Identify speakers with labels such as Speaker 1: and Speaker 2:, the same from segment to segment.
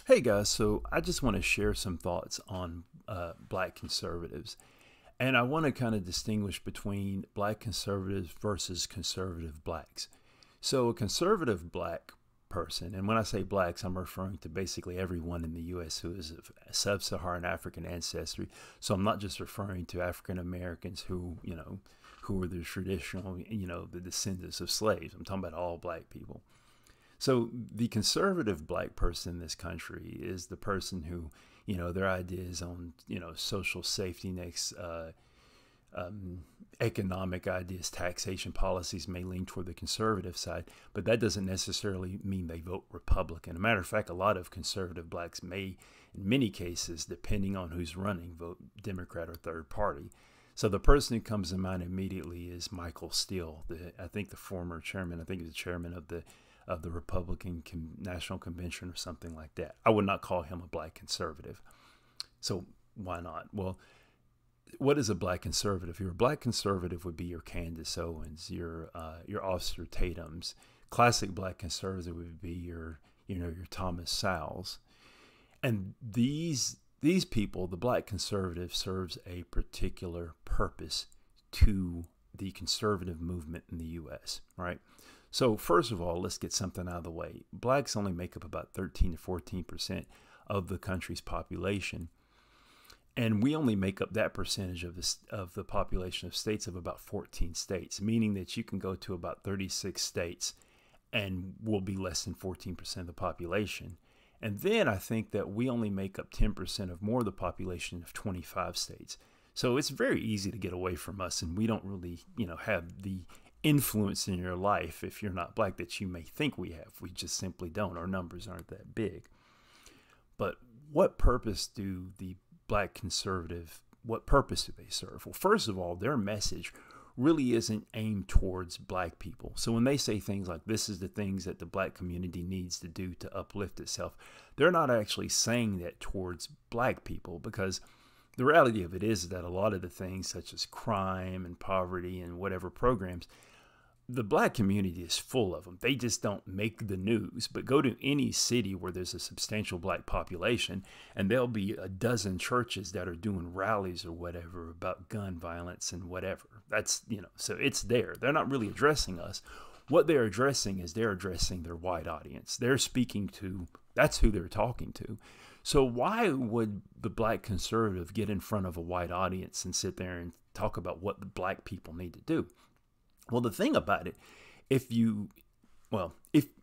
Speaker 1: Hey guys, so I just want to share some thoughts on black conservatives. And I want to kind of distinguish between black conservatives versus conservative blacks. So, a conservative black person, and when I say blacks, I'm referring to basically everyone in the U.S. who is of sub Saharan African ancestry. So, I'm not just referring to African Americans who are the traditional, the descendants of slaves. I'm talking about all black people. So the conservative black person in this country is the person who, their ideas on, social safety nets, economic ideas, taxation policies may lean toward the conservative side, but that doesn't necessarily mean they vote Republican. As a matter of fact, a lot of conservative blacks may, in many cases, depending on who's running, vote Democrat or third party. So the person who comes to mind immediately is Michael Steele, I think the former chairman, I think he was the chairman of the Republican National Convention or something like that. I would not call him a black conservative. So why not? Well, what is a black conservative? Your black conservative would be your Candace Owens, your Officer Tatum's. Classic black conservative would be your Thomas Sowell's. And these people, the black conservative, serves a particular purpose to the conservative movement in the U.S., right? So first of all, let's get something out of the way. Blacks only make up about 13 to 14% of the country's population. And we only make up that percentage of the population of states of about 14 states, meaning that you can go to about 36 states and we'll be less than 14% of the population. And then I think that we only make up 10% of more of the population of 25 states. So it's very easy to get away from us, and we don't really, have the influence in your life if you're not black that you may think we have. We just simply don't. Our numbers aren't that big. But what purpose do the black conservative, what purpose do they serve? Well, first of all, their message really isn't aimed towards black people. So when they say things like this is the things that the black community needs to do to uplift itself, they're not actually saying that towards black people, because the reality of it is that a lot of the things such as crime and poverty and whatever programs, the black community is full of them. They just don't make the news. But go to any city where there's a substantial black population, and there'll be a dozen churches that are doing rallies or whatever about gun violence and whatever. That's, so it's there. They're not really addressing us. What they're addressing is they're addressing their white audience. They're speaking to, that's who they're talking to. So why would the black conservative get in front of a white audience and sit there and talk about what the black people need to do? Well, the thing about it, if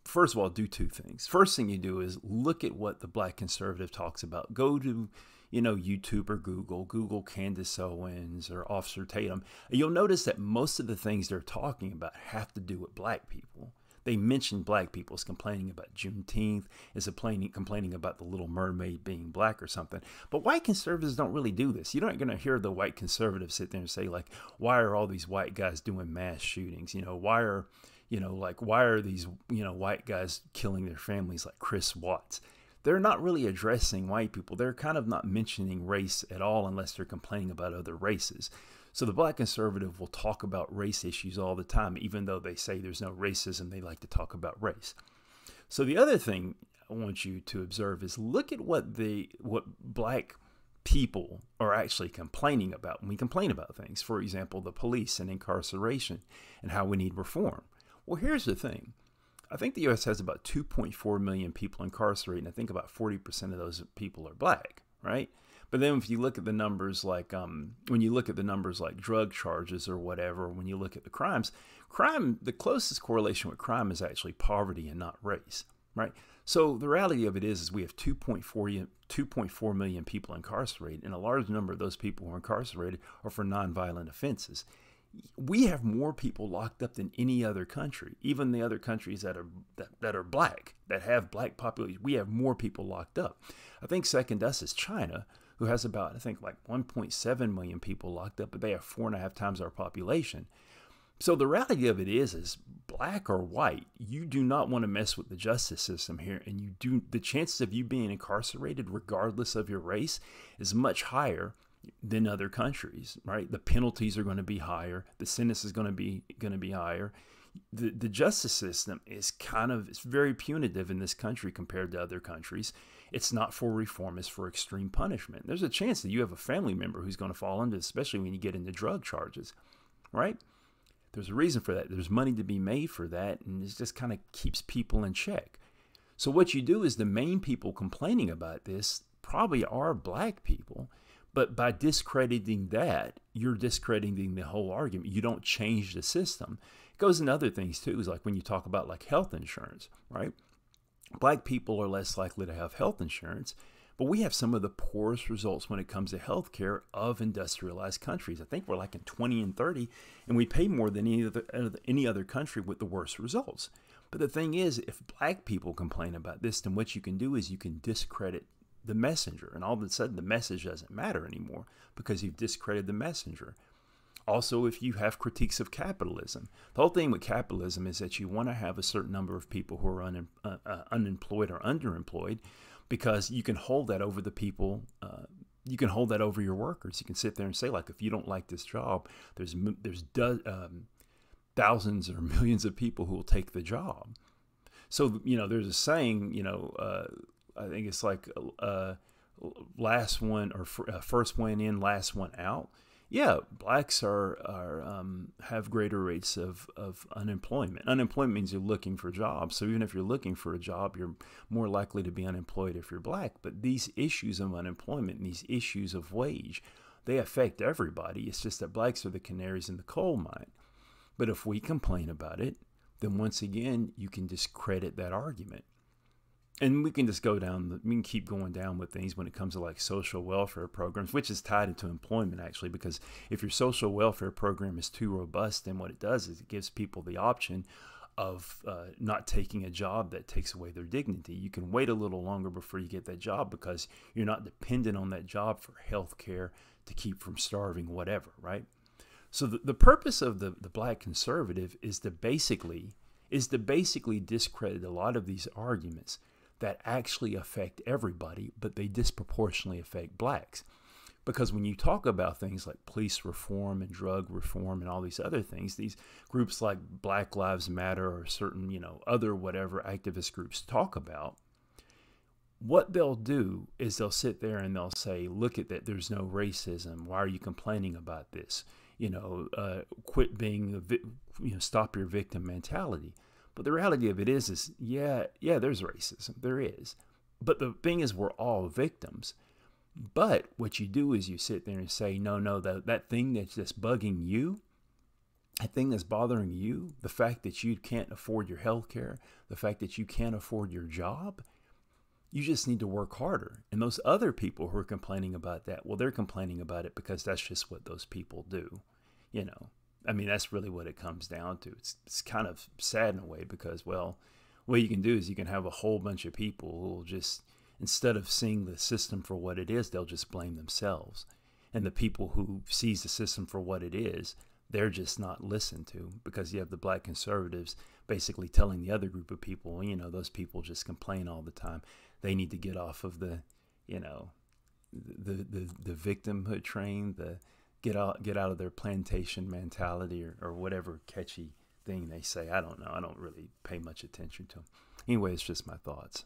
Speaker 1: first of all, do two things. First thing you do is look at what the black conservative talks about. Go to, YouTube or Google Candace Owens or Officer Tatum. You'll notice that most of the things they're talking about have to do with black people. They mention black people. It's complaining about Juneteenth. It's complaining about the Little Mermaid being black or something. But white conservatives don't really do this. You're not going to hear the white conservatives sit there and say, like, why are all these white guys doing mass shootings? Why are these, white guys killing their families like Chris Watts? They're not really addressing white people. They're kind of not mentioning race at all unless they're complaining about other races. So the black conservative will talk about race issues all the time, even though they say there's no racism, they like to talk about race. So the other thing I want you to observe is look at what black people are actually complaining about when we complain about things. For example, the police and incarceration and how we need reform. Well, here's the thing. I think the U.S. has about 2.4 million people incarcerated, and I think about 40% of those people are black, right? But then if you look at the numbers like when you look at the numbers like drug charges or whatever, when you look at the crime, the closest correlation with crime is actually poverty and not race, right? So the reality of it is we have 2.4 million people incarcerated, and a large number of those people who are incarcerated are for nonviolent offenses. We have more people locked up than any other country, even the other countries that are black, that have black population. We have more people locked up. I think second to us is China, who has about, I think, like 1.7 million people locked up, but they have 4.5 times our population. So the reality of it is black or white, you do not want to mess with the justice system here, and the chances of you being incarcerated, regardless of your race, is much higher than other countries, right? The penalties are going to be higher. The sentence is going to be higher. The justice system is it's very punitive in this country compared to other countries. It's not for reform, it's for extreme punishment. There's a chance that you have a family member who's going to fall into, especially when you get into drug charges, right? There's a reason for that. There's money to be made for that, and it just kind of keeps people in check. So what you do is the main people complaining about this probably are black people, but by discrediting that, you're discrediting the whole argument. You don't change the system. It goes into other things too, is like when you talk about like health insurance, right? Black people are less likely to have health insurance, but we have some of the poorest results when it comes to health care of industrialized countries. I think we're like in 20 and 30, and we pay more than any other country with the worst results. But the thing is, if black people complain about this, then what you can do is you can discredit the messenger, and all of a sudden the message doesn't matter anymore because you've discredited the messenger. Also, if you have critiques of capitalism, the whole thing with capitalism is that you want to have a certain number of people who are unemployed or underemployed, because you can hold that over the people. You can hold that over your workers. You can sit there and say, like, if you don't like this job, there's thousands or millions of people who will take the job. So, there's a saying, I think it's like last one or first one in, last one out. Yeah, blacks have greater rates of unemployment. Unemployment means you're looking for jobs. So even if you're looking for a job, you're more likely to be unemployed if you're black. But these issues of unemployment and these issues of wage, they affect everybody. It's just that blacks are the canaries in the coal mine. But if we complain about it, then once again, you can discredit that argument. And we can just we can keep going down with things when it comes to like social welfare programs, which is tied into employment actually, because if your social welfare program is too robust, then what it does is it gives people the option of not taking a job that takes away their dignity. You can wait a little longer before you get that job because you're not dependent on that job for health care to keep from starving, whatever, right? So the purpose of the black conservative is to basically discredit a lot of these arguments that actually affect everybody, but they disproportionately affect blacks. Because when you talk about things like police reform and drug reform and all these other things, these groups like Black Lives Matter or certain, other whatever activist groups talk about, what they'll do is they'll sit there and they'll say, look at that, there's no racism. Why are you complaining about this? Quit being, stop your victim mentality. But the reality of it is yeah, there's racism. There is. But the thing is, we're all victims. But what you do is you sit there and say, no, that thing that's just bugging you, that thing that's bothering you, the fact that you can't afford your health care, the fact that you can't afford your job, you just need to work harder. And those other people who are complaining about that, well, they're complaining about it because that's just what those people do, that's really what it comes down to. It's kind of sad in a way because, well, what you can do is you can have a whole bunch of people who will just, instead of seeing the system for what it is, they'll just blame themselves. And the people who sees the system for what it is, they're just not listened to, because you have the black conservatives basically telling the other group of people, those people just complain all the time. They need to get off of the victimhood train, get out of their plantation mentality or whatever catchy thing they say. I don't know. I don't really pay much attention to them. Anyway, it's just my thoughts.